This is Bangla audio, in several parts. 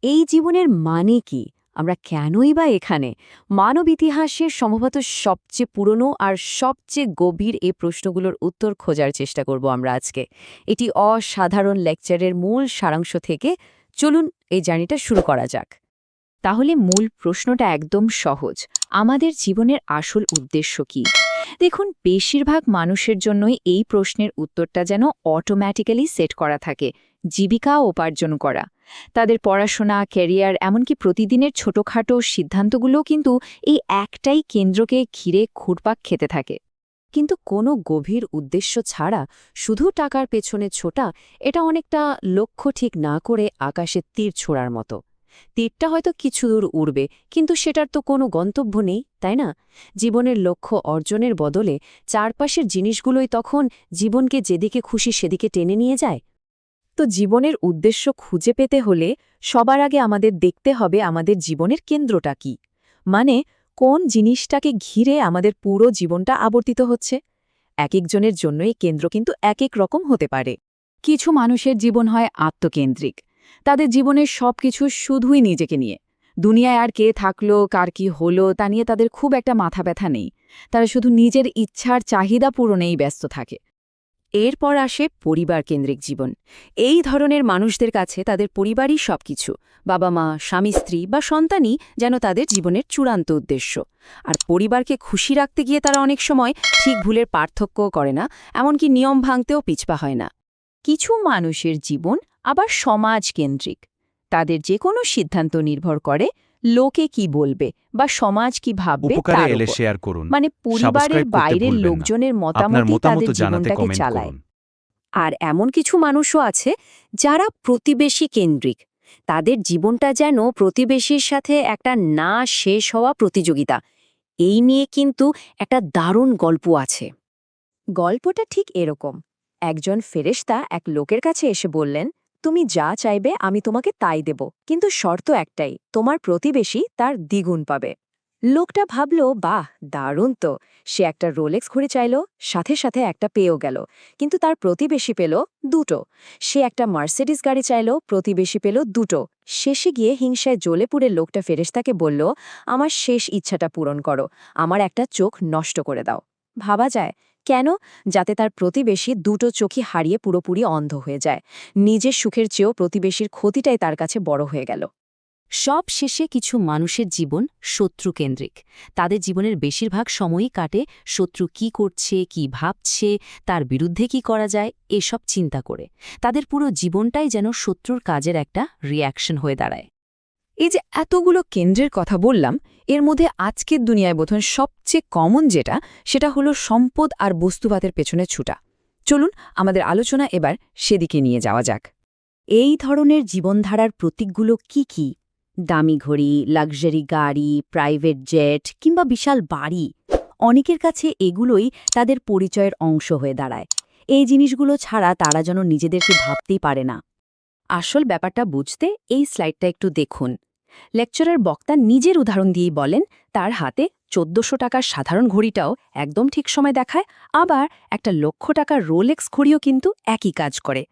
এই জীবনের মানে কি? আমরা কেনই বা এখানে? মানব ইতিহাসের সম্ভবত সবচেয়ে পুরনো আর সবচেয়ে গভীর এই প্রশ্নগুলোর উত্তর খোঁজার চেষ্টা করব আমরা আজকে। এটি অসাধারণ লেকচারের মূল সারাংশ থেকে চলুন এই জার্নিটা শুরু করা যাক। তাহলে মূল প্রশ্নটা একদম সহজ। আমাদের জীবনের আসল উদ্দেশ্য কি? দেখুন, বেশিরভাগ মানুষের জন্যই এই প্রশ্নের উত্তরটা যেন অটোম্যাটিক্যালি সেট করা থাকে, জীবিকা উপার্জন করা। তাদের পড়াশোনা, ক্যারিয়ার, এমনকি প্রতিদিনের ছোটখাটো সিদ্ধান্তগুলোও কিন্তু এই একটাই কেন্দ্রকে ঘিরে ঘুরপাক খেতে থাকে। কিন্তু কোনো গভীর উদ্দেশ্য ছাড়া শুধু টাকার পেছনে ছোটা, এটা অনেকটা লক্ষ্য ঠিক না করে আকাশে তীর ছোঁড়ার মতো। তীরটা হয়তো কিছু দূর উড়বে, কিন্তু সেটার তো কোনো গন্তব্য নেই, তাই না? জীবনের লক্ষ্য অর্জনের বদলে চারপাশের জিনিসগুলোই তখন জীবনকে যেদিকে খুশি সেদিকে টেনে নিয়ে যায়। তো জীবনের উদ্দেশ্য খুঁজে পেতে হলে সবার আগে আমাদের দেখতে হবে আমাদের জীবনের কেন্দ্রটা কি। মানে, কোন জিনিসটাকে ঘিরে আমাদের পুরো জীবনটা আবর্তিত হচ্ছে। একেকজনের জন্য এই কেন্দ্র কিন্তু একেক রকম হতে পারে। কিছু মানুষের জীবন হয় আত্মকেন্দ্রিক। তাদের জীবনের সবকিছু শুধুই নিজেকে নিয়ে। দুনিয়ায় আর কে থাকলো, কার কি হলো, তা নিয়ে তাদের খুব একটা মাথা ব্যথা নেই। তারা শুধু নিজের ইচ্ছার চাহিদা পূরণেই ব্যস্ত থাকে। এরপর আসে পরিবার কেন্দ্রিক জীবন। এই ধরনের মানুষদের কাছে তাদের পরিবারই সবকিছু। বাবা মা, স্বামী স্ত্রী বা সন্তানই যেন তাদের জীবনের চূড়ান্ত উদ্দেশ্য। আর পরিবারকে খুশি রাখতে গিয়ে তারা অনেক সময় ঠিক ভুলের পার্থক্যও করে না, এমনকি নিয়ম ভাঙতেও পিছপা হয় না। কিছু মানুষের জীবন আবার সমাজ কেন্দ্রিক। তাদের যে কোনো সিদ্ধান্ত নির্ভর করে লোকে কি বলবে বা সমাজ কি ভাববে উপকারে তার এলে উপর। শেয়ার করুন, মানে পরিবারের সাবস্ক্রাইব করতে বাইরের ভুলবেন না। লোকজনের আপনার মতামতই তাদের মতামত জানাতে জীবনটাকে কমেন্ট চালায়। করুন। আর এমন কিছু মানুষও আছে যারা প্রতিবেশী কেন্দ্রিক। তাদের জীবনটা যেন প্রতিবেশীর সাথে একটা না শেষ হওয়া প্রতিযোগিতা। এই নিয়ে কিন্তু একটা দারুণ গল্প আছে। গল্পটা ঠিক এরকম। একজন ফেরেশতা এক লোকের কাছে এসে বললেন, তুমি যা চাইবে আমি তোমাকে তাই দেব, কিন্তু শর্ত একটাই, তোমার প্রতিবেশী তার দ্বিগুণ পাবে। লোকটা ভাবল, বাহ, দারুণ তো। সে একটা রোলেক্স ঘড়ি চাইল, সাথে সাথে একটা পেয়েও গেল। কিন্তু তার প্রতিবেশী পেল দুটো। সে একটা মার্সিডিজ গাড়ি চাইল, প্রতিবেশী পেল দুটো। শেষে গিয়ে হিংসায় জ্বলে পুড়ে লোকটা ফেরেশতাকে বলল, আমার শেষ ইচ্ছাটা পূরণ করো, আমার একটা চোখ নষ্ট করে দাও। ভাবা যায় কেন? যাতে তার প্রতিবেশী দুটো চোখই হারিয়ে পুরোপুরি অন্ধ হয়ে যায়। নিজের সুখের চেয়েও প্রতিবেশীর ক্ষতিটাই তার কাছে বড় হয়ে গেল। সব শেষে কিছু মানুষের জীবন শত্রুকেন্দ্রিক। তাদের জীবনের বেশিরভাগ সময়ই কাটে শত্রু কি করছে, কি ভাবছে, তার বিরুদ্ধে কি করা যায় এসব চিন্তা করে। তাদের পুরো জীবনটাই যেন শত্রুর কাজের একটা রিঅ্যাকশন হয়ে দাঁড়ায়। এই যে এতগুলো কেন্দ্রের কথা বললাম, এর মধ্যে আজকের দুনিয়ায় বোধহয় সবচেয়ে কমন যেটা, সেটা হলো সম্পদ আর বস্তুবাদের পেছনে ছুটা। চলুন আমাদের আলোচনা এবার সেদিকে নিয়ে যাওয়া যাক। এই ধরনের জীবনধারার প্রতীকগুলো কি কি? দামি ঘড়ি, লাক্সারি গাড়ি, প্রাইভেট জেট কিংবা বিশাল বাড়ি। অনেকের কাছে এগুলোই তাদের পরিচয়ের অংশ হয়ে দাঁড়ায়। এই জিনিসগুলো ছাড়া তারা যেন নিজেদেরকে ভাবতেই পারে না। আসল ব্যাপারটা বুঝতে এই স্লাইডটা একটু দেখুন। লেকচারার বক্তা নিজের উদাহরণ দিয়েই বলেন, তার হাতে ১৪০০ টাকার সাধারণ ঘড়িটাও একদম ঠিক সময় দেখায়, আবার একটা লক্ষ টাকার রোলেক্স ঘড়িও কিন্তু একই কাজ করে।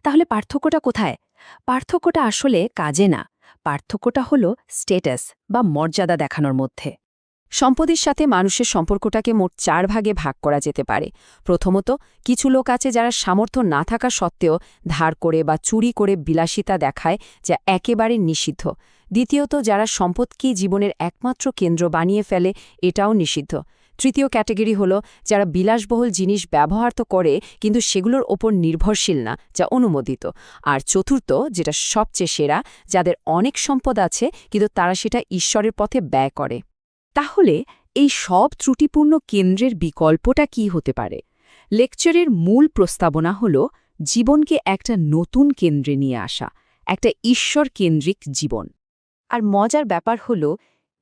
তাহলে পার্থক্যটা কোথায়? পার্থক্যটা আসলে কাজে না, পার্থক্যটা হলো স্ট্যাটাস বা মর্যাদা দেখানোর মধ্যে। সম্পদের সাথে মানুষের সম্পর্কটাকে মোট ৪ ভাগে ভাগ করা যেতে পারে। প্রথমত, কিছু লোক আছে যারা সামর্থ্য না থাকা সত্ত্বেও ধার করে বা চুরি করে বিলাসিতা দেখায়, যা একেবারে নিষিদ্ধ। দ্বিতীয়ত, যারা সম্পদকেই জীবনের একমাত্র কেন্দ্র বানিয়ে ফেলে, এটাও নিষিদ্ধ। তৃতীয় ক্যাটেগরি হল যারা বিলাসবহুল জিনিস ব্যবহার তো করে কিন্তু সেগুলোর ওপর নির্ভরশীল না, যা অনুমোদিত। আর চতুর্থ, যেটা সবচেয়ে সেরা, যাদের অনেক সম্পদ আছে কিন্তু তারা সেটা ঈশ্বরের পথে ব্যয় করে। তাহলে এই সব ত্রুটিপূর্ণ কেন্দ্রের বিকল্পটা কি হতে পারে? লেকচারের মূল প্রস্তাবনা হল জীবনকে একটা নতুন কেন্দ্রে নিয়ে আসা, একটা ঈশ্বর কেন্দ্রিক জীবন। আর মজার ব্যাপার হল,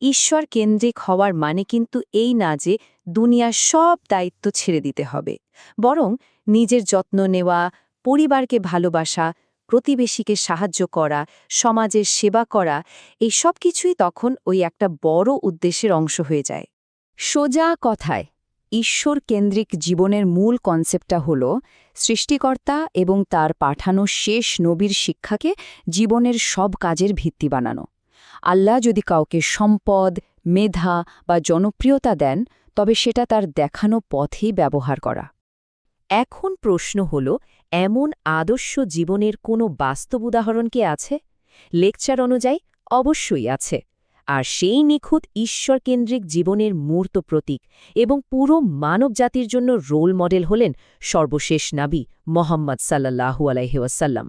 ঈশ্বর কেন্দ্রিক হওয়ার মানে কিন্তু এই না যে দুনিয়ার সব দায়িত্ব ছেড়ে দিতে হবে। বরং নিজের যত্ন নেওয়া, পরিবারকে ভালোবাসা, প্রতিবেশীকে সাহায্য করা, সমাজের সেবা করা, এই সব কিছুই তখন ওই একটা বড় উদ্দেশ্যের অংশ হয়ে যায়। সোজা কথায়, ঈশ্বর কেন্দ্রিক জীবনের মূল কনসেপ্টটা হল সৃষ্টিকর্তা এবং তার পাঠানো শেষ নবীর শিক্ষাকে জীবনের সব কাজের ভিত্তি বানানো। আল্লাহ যদি কাউকে সম্পদ, মেধা বা জনপ্রিয়তা দেন, তবে সেটা তার দেখানো পথেই ব্যবহার করা। এখন প্রশ্ন হল, এমন আদর্শ জীবনের কোনো বাস্তব উদাহরণ কি আছে? লেকচার অনুযায়ী অবশ্যই আছে। আর সেই নিখুঁত ঈশ্বরকেন্দ্রিক জীবনের মূর্ত প্রতীক এবং পুরো মানবজাতির জন্য রোল মডেল হলেন সর্বশেষ নাবী মোহাম্মদ সাল্লাল্লাহু আলাইহি ওয়াসাল্লাম।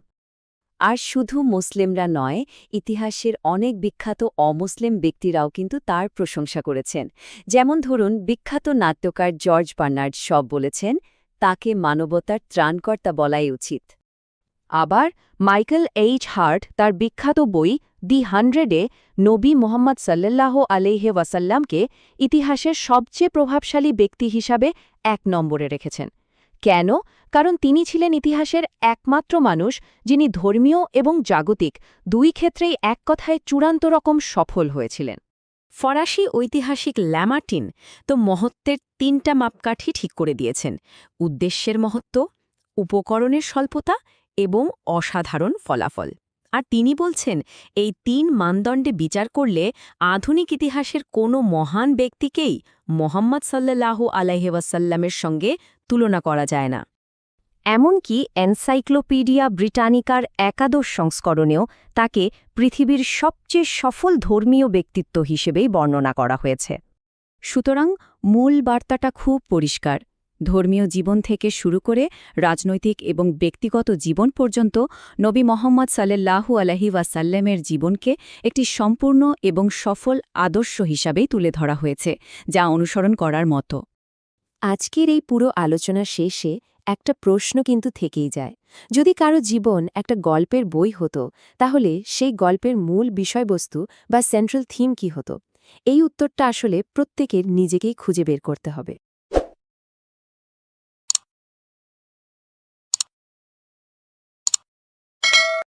আর শুধু মুসলিমরা নয়, ইতিহাসের অনেক বিখ্যাত অমুসলিম ব্যক্তিরাও কিন্তু তার প্রশংসা করেছেন। যেমন ধরুন, বিখ্যাত নাট্যকার জর্জ বার্নার্ড শ বলেছেন, তাকে মানবতার ত্রাণকর্তা বলাই উচিত। আবার মাইকেল এইচ হার্ট তার বিখ্যাত বই দি 100-এ নবী মোহাম্মদ সাল্লাল্লাহু আলাইহি ওয়াসাল্লামকে ইতিহাসের সবচেয়ে প্রভাবশালী ব্যক্তি হিসাবে 1 নম্বরে রেখেছেন। কেন? কারণ তিনি ছিলেন ইতিহাসের একমাত্র মানুষ যিনি ধর্মীয় এবং জাগতিক দুই ক্ষেত্রেই এক কথায় চূড়ান্ত রকম সফল হয়েছিলেন। ফরাসি ঐতিহাসিক ল্যামার্টিন তো মহত্বের 3টা মাপকাঠি ঠিক করে দিয়েছেন: উদ্দেশ্যের মহত্ব, উপকরণের স্বল্পতা এবং অসাধারণ ফলাফল। আর তিনি বলছেন, এই 3 মানদণ্ডে বিচার করলে আধুনিক ইতিহাসের কোনো মহান ব্যক্তিকেই মোহাম্মদ সাল্লাল্লাহু আলাইহি ওয়াসাল্লামের সঙ্গে তুলনা করা যায় না। এমনকি এনসাইক্লোপিডিয়া ব্রিটানিকার একাদশ সংস্করণেও তাকে পৃথিবীর সবচেয়ে সফল ধর্মীয় ব্যক্তিত্ব হিসেবেই বর্ণনা করা হয়েছে। সুতরাং মূল বার্তাটা খুব পরিষ্কার। ধর্মীয় জীবন থেকে শুরু করে রাজনৈতিক এবং ব্যক্তিগত জীবন পর্যন্ত নবী মোহাম্মদ সাল্লাল্লাহু আলাইহি ওয়াসাল্লামের জীবনকে একটি সম্পূর্ণ এবং সফল আদর্শ হিসাবেই তুলে ধরা হয়েছে, যা অনুসরণ করার মতো। আজকের এই পুরো আলোচনা শেষে একটা প্রশ্ন কিন্তু থেকেই যায়। যদি কারো জীবন একটা গল্পের বই হতো, তাহলে সেই গল্পের মূল বিষয়বস্তু বা সেন্ট্রাল থিম কি হতো? এই উত্তরটা আসলে প্রত্যেকের নিজেকেই খুঁজে বের করতে হবে।